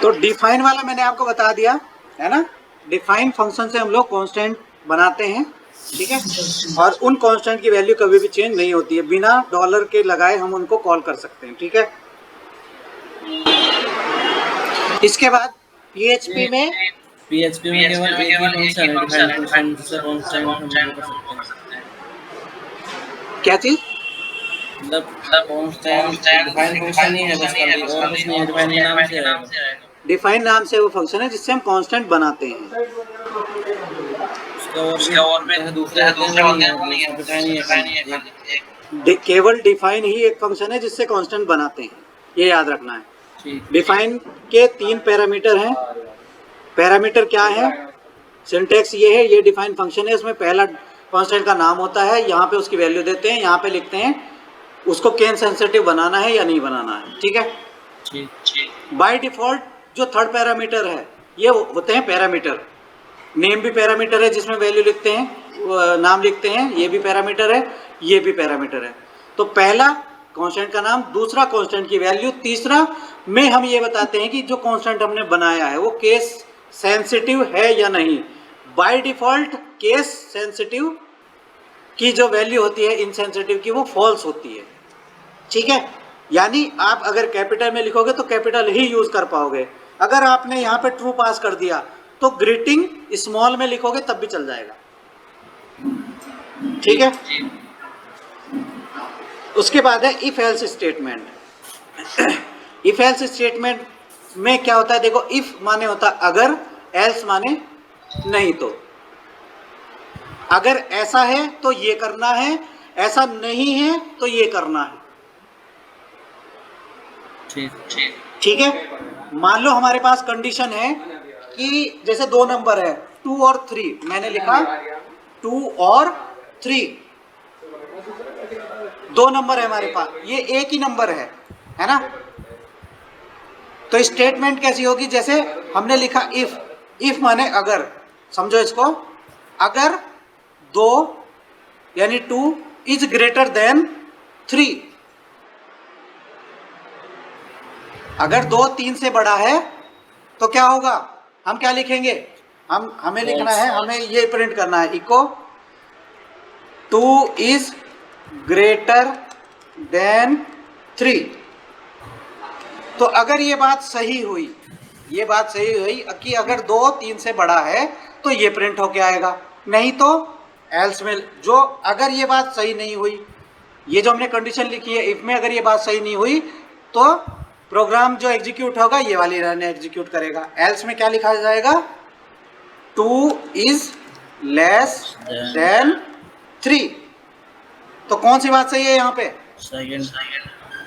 तो डिफाइन वाला मैंने आपको बता दिया है ना। डिफाइन फंक्शन से हम लोग कांस्टेंट बनाते हैं, ठीक है, और उन कांस्टेंट की वैल्यू कभी भी चेंज नहीं होती है, बिना डॉलर के लगाए हम उनको कॉल कर सकते हैं, ठीक है। इसके बाद पीएचपी में केवल एक ही फंक्शन है डिफाइन फंक्शन, जिससे कांस्टेंट हम वो कर सकते हैं। क्या चीज? मतलब कांस्टेंट डिफाइन फंक्शन ही है बस, खाली और कुछ नहीं है, डिफाइन के नाम से आएगा। डिफाइन नाम से वो फंक्शन है जिससे हम कांस्टेंट बनाते हैं। उसके और भी दूसरे होते हैं, वो नहीं है, मतलब डिफाइन ही है खाली एक। केवल डिफाइन ही एक फंक्शन है जिससे कांस्टेंट बनाते हैं, ये याद रखना है। ठीक। डिफाइन के 3 पैरामीटर हैं। पैरामीटर क्या है? सिंटेक्स ये है, ये डिफाइन फंक्शन है, इसमें पहला कांस्टेंट का नाम होता है, यहाँ पे उसकी वैल्यू देते हैं, यहाँ पे लिखते हैं उसको केन सेंसिटिव बनाना है या नहीं बनाना है, ठीक है। ठीक। बाय डिफॉल्ट जो थर्ड पैरामीटर है ये होते हैं पैरामीटर। नेम भी पैरामीटर है जिसमें वैल्यू लिखते हैं, नाम लिखते हैं, ये भी पैरामीटर है, ये भी पैरामीटर है। तो पहला कांस्टेंट का नाम, दूसरा कांस्टेंट की वैल्यू, तीसरा में हम ये बताते हैं कि जो कांस्टेंट हमने बनाया है वो केस सेंसिटिव है या नहीं। बाय डिफॉल्ट केस सेंसिटिव की जो वैल्यू होती है इनसेंसिटिव की वो फॉल्स होती है, ठीक है। यानी आप अगर कैपिटल में लिखोगे तो कैपिटल ही यूज कर पाओगे, अगर आपने यहाँ पे ट्रू पास कर दिया तो ग्रीटिंग स्मॉल में लिखोगे तब भी चल जाएगा, ठीक है। उसके बाद है if else statement. If else statement में क्या होता है, देखो इफ माने होता अगर, एल्स माने नहीं तो। अगर ऐसा है तो ये करना है, ऐसा नहीं है तो ये करना है, ठीक है। मान लो हमारे पास कंडीशन है कि जैसे 2 नंबर है 2 और 3, मैंने लिखा 2 और 3, 2 नंबर है हमारे पास, ये एक ही नंबर है ना। तो स्टेटमेंट कैसी होगी, जैसे हमने लिखा इफ माने अगर, समझो इसको, अगर 2 यानी 2 इज ग्रेटर देन 3, अगर 2 3 से बड़ा है तो क्या होगा, हम क्या लिखेंगे, हमें लिखना है, हमें ये प्रिंट करना है, इको 2 इज ग्रेटर देन 3। तो अगर ये बात सही हुई, ये बात सही हुई कि अगर 2 3 से बड़ा है तो ये प्रिंट होके आएगा, नहीं तो एल्स में। जो अगर ये बात सही नहीं हुई, ये जो हमने कंडीशन लिखी है इफ में, अगर ये बात सही नहीं हुई तो प्रोग्राम जो एग्जीक्यूट होगा ये वाली रन एग्जीक्यूट करेगा। एल्स में क्या लिखा जाएगा, 2 इज लेस देन 3। तो कौन सी बात सही है यहाँ पे,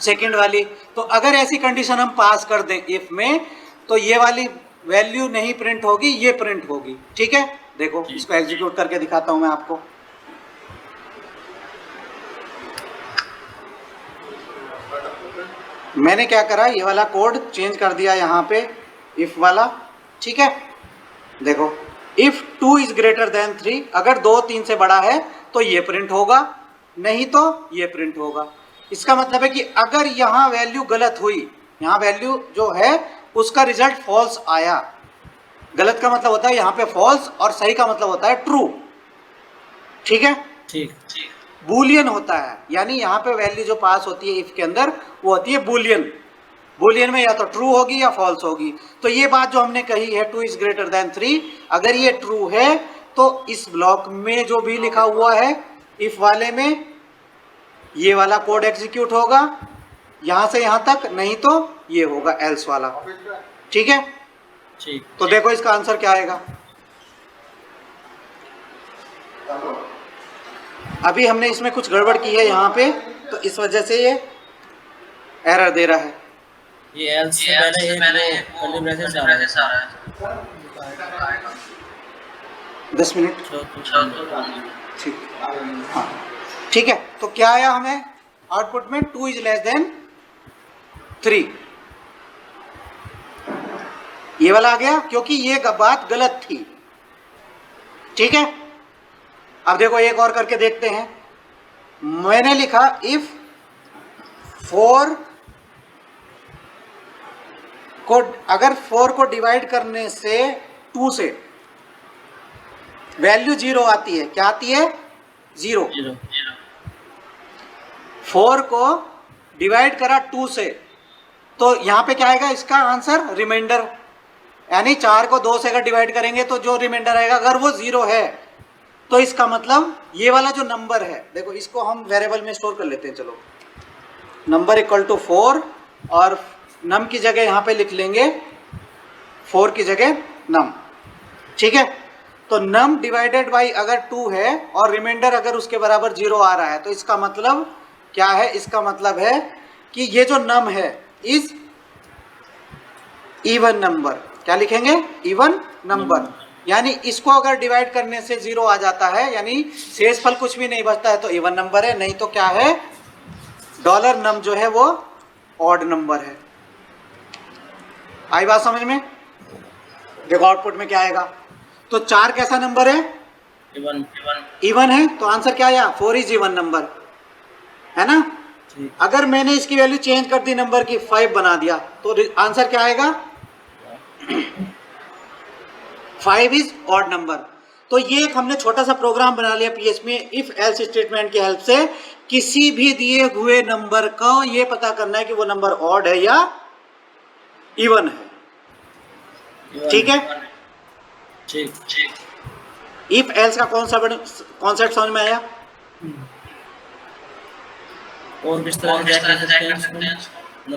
सेकंड वाली। तो अगर ऐसी कंडीशन हम पास कर दें इफ में तो ये वाली वैल्यू नहीं प्रिंट होगी, ये प्रिंट होगी, ठीक है। देखो इसको एग्जीक्यूट करके दिखाता हूं मैं आपको। मैंने क्या करा, ये वाला कोड चेंज कर दिया यहाँ पे इफ वाला, ठीक है। देखो इफ 2 इज ग्रेटर देन 3, अगर 2 3 से बड़ा है तो ये प्रिंट होगा, नहीं तो ये प्रिंट होगा। इसका मतलब है कि अगर यहाँ वैल्यू गलत हुई, यहाँ वैल्यू जो है उसका रिजल्ट फॉल्स आया, गलत का मतलब होता है यहाँ पे फॉल्स और सही का मतलब होता है ट्रू, ठीक है। ठीक। बूलियन होता है, यानी यहाँ पे वैल्यू जो पास होती है इफ के अंदर वो होती है बूलियन। बूलियन में या तो ट्रू होगी या फॉल्स होगी। तो ये बात जो हमने कही है 2 इज ग्रेटर देन 3, अगर ये ट्रू है तो इस ब्लॉक में जो भी लिखा हुआ है इफ वाले में ये वाला कोड एग्जीक्यूट होगा यहां से यहां तक, नहीं तो ये होगा एल्स वाला, ठीक है। तो देखो इसका आंसर क्या आएगा। अभी हमने इसमें कुछ गड़बड़ की है यहाँ पे, तो इस वजह से ये एरर दे रहा है। ये एल्स से पहले एक कर्ली ब्रैकेट आ रहा है। 10 मिनट, ठीक, हाँ ठीक है। तो क्या आया हमें आउटपुट में, 2 इज लेस देन 3, ये वाला आ गया क्योंकि ये बात गलत थी, ठीक है। अब देखो एक और करके देखते हैं। मैंने लिखा इफ 4 को अगर 4 को डिवाइड करने से 2 से वैल्यू 0 आती है, क्या आती है? 0। 4 को डिवाइड करा 2 से, तो यहाँ पे क्या आएगा इसका आंसर? रिमाइंडर। यानी 4 को 2 से अगर डिवाइड करेंगे तो जो रिमाइंडर आएगा अगर वो 0 है तो इसका मतलब ये वाला जो नंबर है, देखो इसको हम वेरिएबल में स्टोर कर लेते हैं। चलो, नंबर इक्वल टू 4 और नम की जगह यहाँ पे लिख लेंगे 4 की जगह नम। ठीक है, तो नम डिवाइडेड बाई अगर 2 है और रिमाइंडर अगर उसके बराबर 0 आ रहा है तो इसका मतलब क्या है? इसका मतलब है कि ये जो नम है इज इवन नंबर। क्या लिखेंगे? Even number. यानी इसको अगर डिवाइड करने से 0 आ जाता है, यानी शेषफल कुछ भी नहीं बचता है, तो इवन नंबर है। नहीं तो क्या है? डॉलर नम जो है वो ऑड नंबर है। आई बात समझ में? देखो आउटपुट में क्या आएगा। तो 4 कैसा नंबर है? इवन है, तो आंसर क्या आया? 4 इज इवन नंबर, है ना? अगर मैंने इसकी वैल्यू चेंज कर दी, नंबर की 5 बना दिया, तो आंसर क्या आएगा? 5 इज ऑड नंबर। तो ये एक हमने छोटा सा प्रोग्राम बना लिया पीएचपी में इफ एल्स स्टेटमेंट की हेल्प से। किसी भी दिए हुए नंबर को ये पता करना है कि वो नंबर ऑड है या इवन है। ठीक है, इफ एल्स का कॉन्सेप्ट समझ में आया? और किस तरह से चेक कर सकते हैं?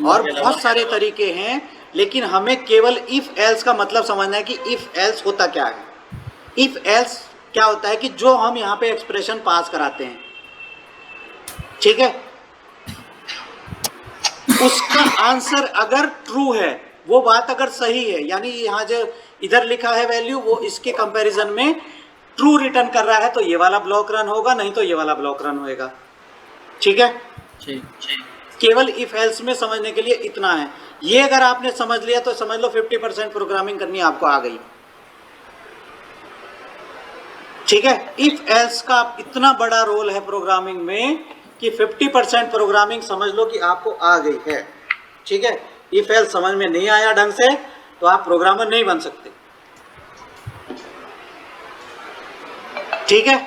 और बहुत सारे तरीके हैं, लेकिन हमें केवल इफ एल्स का मतलब समझना है कि इफ एल्स होता क्या है। इफ एल्स क्या होता है कि जो हम यहाँ पे एक्सप्रेशन पास कराते हैं, ठीक है, उसका आंसर अगर ट्रू है, वो बात अगर सही है, यानी यहाँ जो इधर लिखा है वैल्यू वो इसके कंपैरिजन में ट्रू रिटर्न कर रहा है, तो ये वाला ब्लॉक रन होगा, नहीं तो ये वाला ब्लॉक रन होएगा। ठीक है, केवल इफ एल्स में समझने के लिए इतना है। ये अगर आपने समझ लिया तो समझ लो 50% प्रोग्रामिंग करनी आपको आ गई। ठीक है, इफ एल्स का इतना बड़ा रोल है प्रोग्रामिंग में कि 50% प्रोग्रामिंग समझ लो कि आपको आ गई है। ठीक है, इफ एल्स समझ में नहीं आया ढंग से तो आप प्रोग्रामर नहीं बन सकते। ठीक है,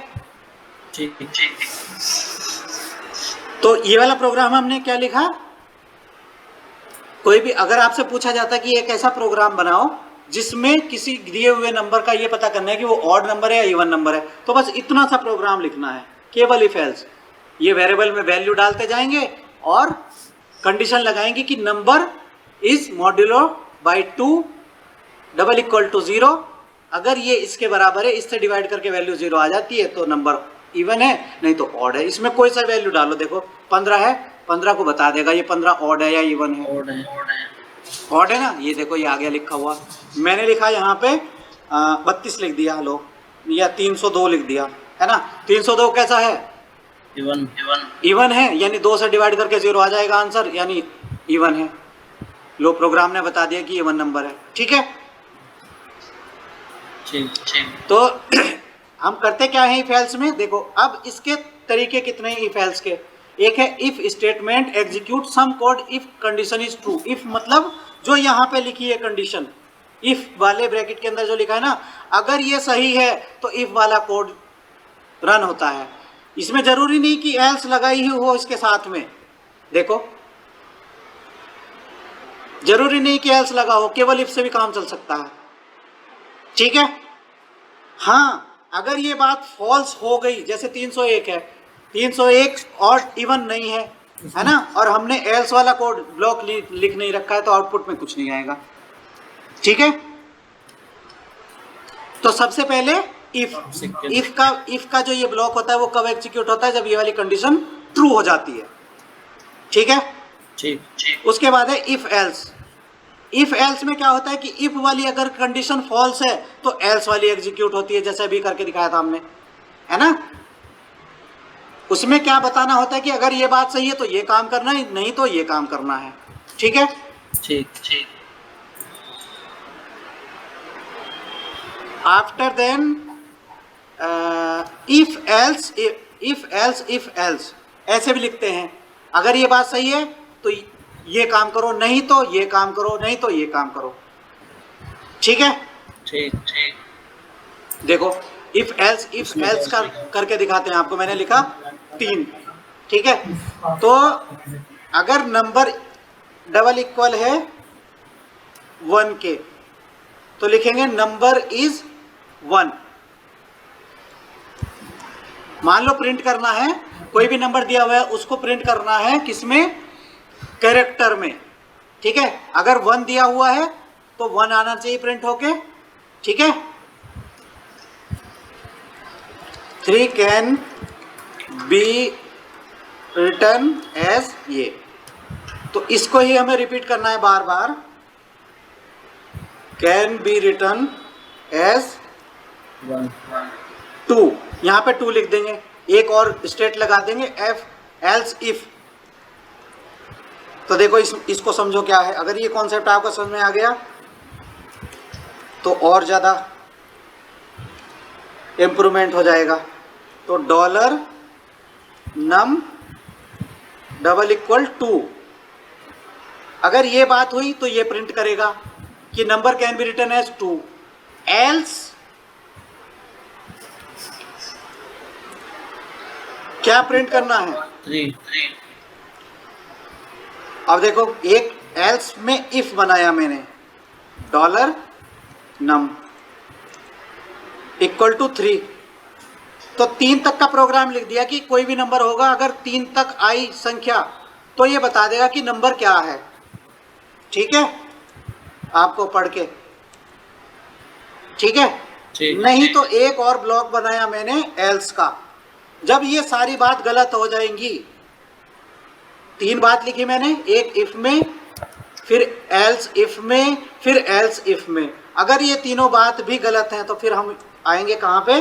तो ये वाला प्रोग्राम हमने क्या लिखा? कोई भी अगर आपसे पूछा जाता कि एक ऐसा प्रोग्राम बनाओ जिसमें किसी दिए हुए नंबर का ये पता करना है कि वो ऑड नंबर है या इवन नंबर है, तो बस इतना सा प्रोग्राम लिखना है, केवल इफ एल्स। ये वेरिएबल में वैल्यू डालते जाएंगे और कंडीशन लगाएंगे कि number is modulo by 2 double equal to 0। अगर ये इसके बराबर है, इससे डिवाइड करके वैल्यू 0 आ जाती है तो नंबर इवन है, नहीं तो ऑड है। इसमें कोई सा वैल्यू डालो, देखो 15 है, 15 को बता देगा ये 15 ऑड है या इवन है। ऑड है ना, ये देखो ये आ गया लिखा हुआ। मैंने लिखा यहाँ पे 32 लिख दिया, लो, या 302 लिख दिया, है ना। 302 कैसा है? इवन है, यानी 2 से डिवाइड करके 0 आ जाएगा आंसर, यानी इवन है। लो, प्रोग्राम ने बता दिया कि इवन नंबर है। ठीक है, तो हम करते क्या है इफ एल्स में? देखो अब इसके तरीके कितने हैं इफ एल्स के। एक है if statement execute some code if condition is true. If मतलब जो यहाँ पे लिखी है कंडीशन, इफ वाले ब्रैकेट के अंदर जो लिखा है ना, अगर ये सही है तो इफ वाला कोड रन होता है। इसमें जरूरी नहीं कि एल्स लगाई ही हो इसके साथ में, देखो जरूरी नहीं कि एल्स लगा हो, केवल इफ से भी काम चल सकता है। ठीक है, हाँ, अगर ये बात फॉल्स हो गई, जैसे 301 है, 301 और इवन नहीं है, है ना, और हमने एल्स वाला कोड ब्लॉक लिख नहीं रखा है, तो आउटपुट में कुछ नहीं आएगा। ठीक है, तो सबसे पहले इफ का जो ये ब्लॉक होता है वो कब एग्जीक्यूट होता है? जब ये वाली कंडीशन ट्रू हो जाती है। ठीक है, उसके बाद है इफ एल्स। इफ एल्स में क्या होता है कि इफ वाली अगर कंडीशन फॉल्स है तो एल्स वाली एग्जीक्यूट होती है, जैसे अभी करके दिखाया था हमने, है ना। उसमें क्या बताना होता है कि अगर ये बात सही है तो ये काम करना है, नहीं तो ये काम करना है। ठीक है, आफ्टर देन इफ एल्स ऐसे भी लिखते हैं। अगर ये बात सही है तो ये काम करो, नहीं तो ये काम करो, नहीं तो ये काम करो। ठीक है, ठीक ठीक। देखो इफ एल्स करके दिखाते हैं आपको। मैंने लिखा 3, ठीक है। तो अगर नंबर डबल इक्वल है 1 के तो लिखेंगे नंबर इज 1। मान लो प्रिंट करना है, कोई भी नंबर दिया हुआ है उसको प्रिंट करना है किसमें, कैरेक्टर में, ठीक है। अगर 1 दिया हुआ है तो 1 आना चाहिए प्रिंट होके, ठीक है। 3 कैन बी रिटर्न एज ये, तो इसको ही हमें रिपीट करना है बार बार। कैन बी रिटर्न एज 2, यहां पे 2 लिख देंगे, एक और स्टेट लगा देंगे एफ एल्स इफ। तो देखो इसको समझो क्या है। अगर ये कॉन्सेप्ट आपको समझ में आ गया तो और ज्यादा इंप्रूवमेंट हो जाएगा। तो डॉलर नम डबल इक्वल 2, अगर ये बात हुई तो ये प्रिंट करेगा कि number can be return as 2, else क्या प्रिंट करना है, 3। अब देखो एक एल्स में इफ बनाया मैंने, डॉलर नम इक्वल टू 3, तो 3 तक का प्रोग्राम लिख दिया कि कोई भी नंबर होगा अगर 3 तक आई संख्या तो ये बता देगा कि नंबर क्या है, ठीक है, आपको पढ़ के, ठीक है। नहीं तो एक और ब्लॉक बनाया मैंने एल्स का। जब ये सारी बात गलत हो जाएंगी, 3 बात लिखी मैंने, एक इफ में, फिर एल्स इफ में, फिर एल्स इफ में, अगर ये तीनों बात भी गलत हैं तो फिर हम आएंगे कहाँ पे,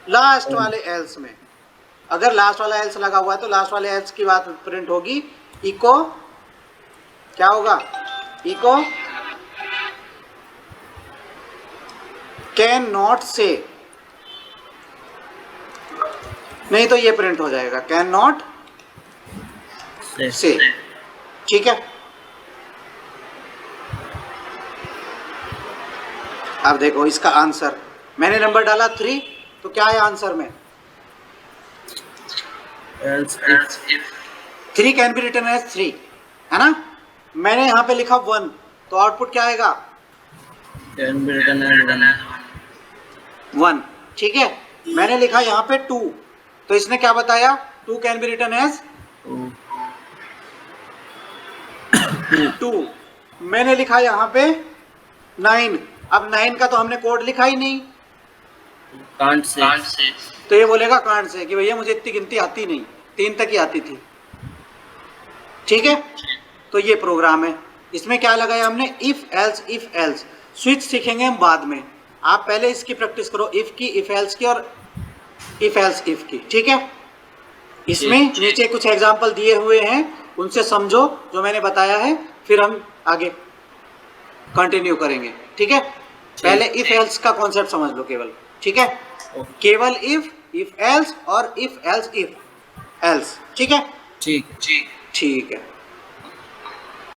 लास्ट वाले एल्स में। अगर लास्ट वाला एल्स लगा हुआ है तो लास्ट वाले एल्स की बात प्रिंट होगी, इको क्या होगा, इको कैन नॉट से, नहीं तो ये प्रिंट हो जाएगा कैन नॉट से, ठीक है। अब देखो इसका आंसर, मैंने नंबर डाला 3, तो क्या है आंसर में, else if 3 can be return as 3, है ना। मैंने यहाँ पे लिखा 1, तो आउटपुट क्या आएगा, can be written as 1, ठीक है। मैंने लिखा यहाँ पे 2, तो इसने क्या बताया, 2 कैन बी रिटर्न एज 2। मैंने लिखा यहाँ पे 9, अब 9 का तो हमने कोड लिखा ही नहीं, can't say तो ये बोलेगा कांट से कि भैया मुझे इतनी गिनती आती नहीं, 3 तक ही आती थी, ठीक है। तो ये प्रोग्राम है, इसमें क्या लगाया हमने, इफ एल्स। स्विच सीखेंगे हम बाद में, आप पहले इसकी प्रैक्टिस करो, इफ की, इफ एल्स की और इफ एल्स इफ की, ठीक है। इसमें नीचे कुछ एग्जाम्पल दिए हुए हैं, उनसे समझो जो मैंने बताया है, फिर हम आगे कंटिन्यू करेंगे, ठीक है। पहले इफ एल्स का कॉन्सेप्ट समझ लो केवल, ठीक है। केवल इफ एल्स और इफ एल्स इफ एल्स, ठीक है, ठीक ठीक है।